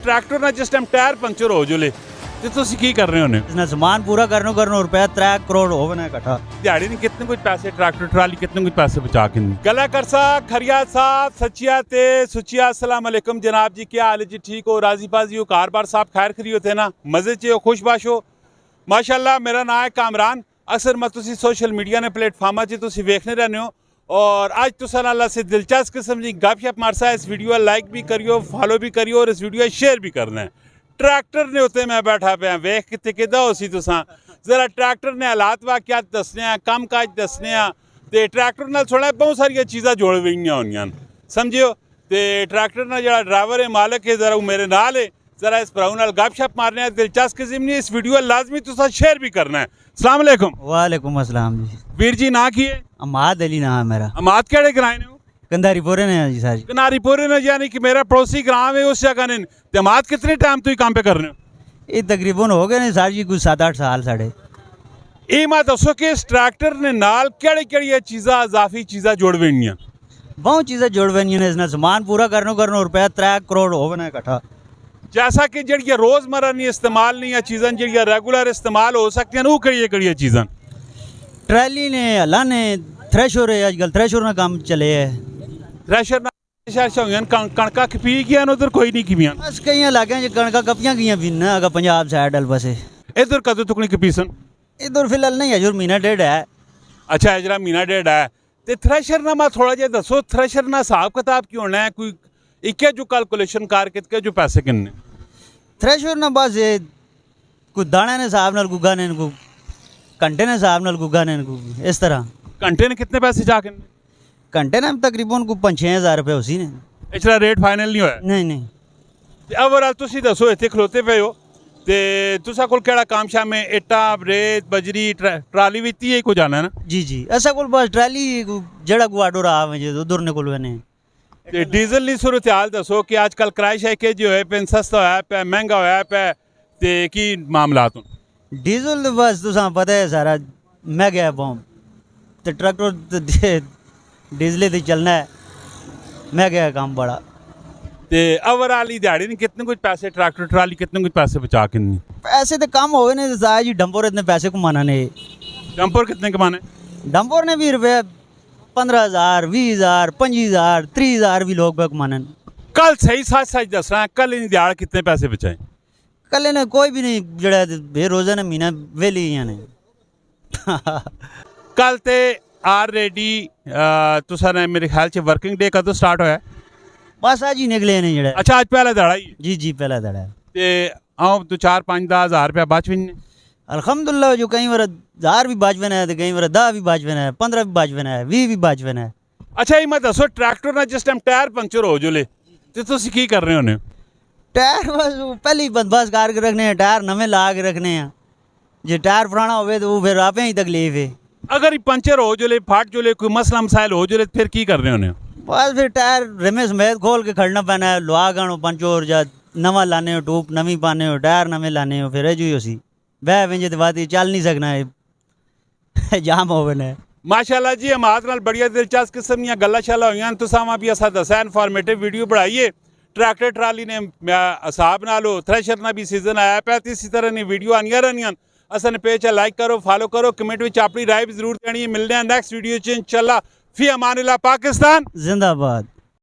Tractor ना जिस time tyre puncture हो जुले ਤੇ ਤੁਸੀਂ ਕੀ ਕਰ ਰਹੇ ਹੋਨੇ इसने सामान पूरा करने रुपया 3 करोड़ हो बना इकट्ठा ਦਿਹਾੜੀ ਨੇ ਕਿੰਨੇ ਕੁਝ ਪੈਸੇ ਟਰੈਕਟਰ ਟਰਾਲੀ ਕਿੰਨੇ ਕੁਝ ਪੈਸੇ ਬਚਾ ਕੇ ਗਲਾ ਕਰਸਾ ਖਰੀਆ ਸਾਹਿਬ ਸੱਚੀਆ ਤੇ ਸੁਚੀਆ अस्सलाम वालेकुम जनाब जी क्या हाल है जी ठीक हो राजी बाजी हो कार-बार साहब खैर खरी होते ना मजे च हो खुशबाश हो माशाअल्लाह मेरा नाम है कामरान अक्सर मैं तुसी सोशल मीडिया ने प्लेटफार्मा च तुसी देखने रहने हो और आज तुसा अल्लाह से दिलचस्प किस्म की गपशप मारसा इस वीडियो लाइक भी करियो फॉलो भी करियो और इस वीडियो शेयर भी करना है ट्रैक्टर ने उत्ते मैं बैठा पाया वेख कितने किदा हो सी तुसा जरा ट्रैक्टर ने हालात वाक़ियात दसने काम काज दसने ते ट्रैक्टर नाल थोड़ा बहुत सारिया चीज़ां जुड़ गईयां होनियां समझियो ते ट्रैक्टर ना जो ड्राइवर है मालिक है जरा मेरे नाल है जरा इस भराऊ नाल गपशप मारने दिलचस्प किस्म की इस वीडियो लाजमी तुसा शेयर भी करना है अस्सलाम वालेकुम वालेकुम अस्सलाम जी वीर जी ना की है अमाद अली नाम है मेरा अमाद केड़े कराए ने कंधारीपुरे ने जी सारी कनारीपुरे ने यानी कि मेरा पड़ोसी ग्राम है उस जगह ने जमात कितने टाइम तो काम पे कर रहे हो ये तकरीबन हो गए ने सर जी कुछ 7-8 साल साढ़े ये मैं दसो कि इस ट्रैक्टर ने नाल केड़ी केड़ी चीज़ां इजाफी चीज़ां जुड़ वेनियां बहुत चीज़ें जुड़ बनी ने इसने सामान पूरा करने रुपया 3 करोड़ हो बना इकट्ठा जैसा कि जड़ियाँ रोज़मर्रा नहीं इस्तेमाल नहीं चीज़ां जड़ियाँ रेगुलर इस्तेमाल हो सकती वो कड़ी चीज़ां ट्रैली ने हला ने थ्रैशर है आजकल थ्रैशर ना काम चले है थ्रैशर कणका खपी गया उधर कोई नहीं खपियां बस कई इलाके कणका कपियां गई भी ना अगर पंजाब साइड अल पासे इधर कदों तक नहीं खपी सन इधर फिलहाल नहीं हजूर महीना डेढ़ है अच्छा हजरा महीना डेढ़ है तो थ्रैशर ना मैं थोड़ा जिहा दसो थ्रैशर ना हिसाब किताब की होना है कोई इक्के जो कैलकुलेशन कर के जो पैसे किन्ने थ्रैशर ना बस ये कोई दाने ने हिसाब नाल गुगा ने को घंटे ने हिसाब नाल गुगा ने को इस तरह घंटे ने कितने पैसे जा के घंटे ने तकरीबन को 5-6 हज़ार रुपये उसी ने इतना रेट फाइनल नहीं होया नहीं नहीं ते ओवरऑल तुसी दसो इत्थे खलोते पे हो ते तुसा कोल केड़ा काम शाम में इट्टा रेत बजरी ट्राली भी ती को जाना है ना जी जी ऐसा कोल बस ट्राली जड़ा को आडो रहा है उधर ने कोल ने ते डीजल दी सूरत हाल दसो कि आजकल किराए शायके जो है पे सस्ता होया पे महंगा होया पे ते की मामलात डीजल तो बस तुसा पता है सारा मैं गया बॉम ते ट्रैक्टर डीजल से चलना है मैं गया काम बड़ा ते ओवरऑल दिहाड़ी ने कितने कुछ पैसे ट्रैक्टर ट्राली कितने कुछ पैसे बचा के पैसे तो कम हो गए ने साहब जी डंपोर इतने पैसे कमाना ने डंपर कितने कमाने डंपोर ने भी रुपये 15,000 20,000 25,000 30,000 भी लोग कमाने कल सही सच दस रहा है कल इन दिहाड़ कितने पैसे बचाए कल ने कोई भी नहीं जड़ा बेरोजा ने महीना वेली ने कल ते ऑलरेडी तुसा ने मेरे ख्याल से वर्किंग डे कदों स्टार्ट होया बस आज ही निकले ने जड़ा अच्छा आज पहला दड़ा ही जी जी पहला दड़ा ते आओ तो 4-5-10 हज़ार रुपया बच भी अल्हम्दुलिल्लाह जो कई बार 1000 भी बचवन है तो कई बार 10 भी बचवन है 15 भी बचवन है 20 भी बचवन है अच्छा ये मैं दसो ट्रैक्टर ना जिस टाइम टायर पंचर हो जुले तो तुसी की कर रहे होने टायर बस पहले ही बंदोबस्त करके रखने हैं टायर नवे ला के रखने हैं जो टायर पुराना हो तो फिर आपे ही तकलीफ है अगर ये पंचर हो जुले फाट जुले कोई मसला मसाइल हो जुले फिर की कर रहे होने बस फिर टायर रेमे समेत खोल के खड़ना पैना है लोहा गानो पंचोर जा नवा लाने हो टूप नवी पाने हो टायर नवे लाने हो फिर जी उसी बह वेंजे तो बात चल नहीं सकना है जाम हो गए माशाल्लाह जी हमारे नाल बढ़िया दिलचस्प किस्म दी गल्लां शालां होईयां तुसां भी असा दस्या इनफॉर्मेटिव वीडियो बनाई है ट्रैक्टर ट्राली ने हिसाब नाल थ्रैशर ना भी सीजन आया पे इसी तरह नी वीडियो आनियां रहनियां असन पेज लाइक करो फॉलो करो कमेंट में अपनी राय भी जरूर देनी है मिलने हैं नेक्स्ट वीडियो च इंशाल्लाह फी अमानिल्लाह पाकिस्तान जिंदाबाद।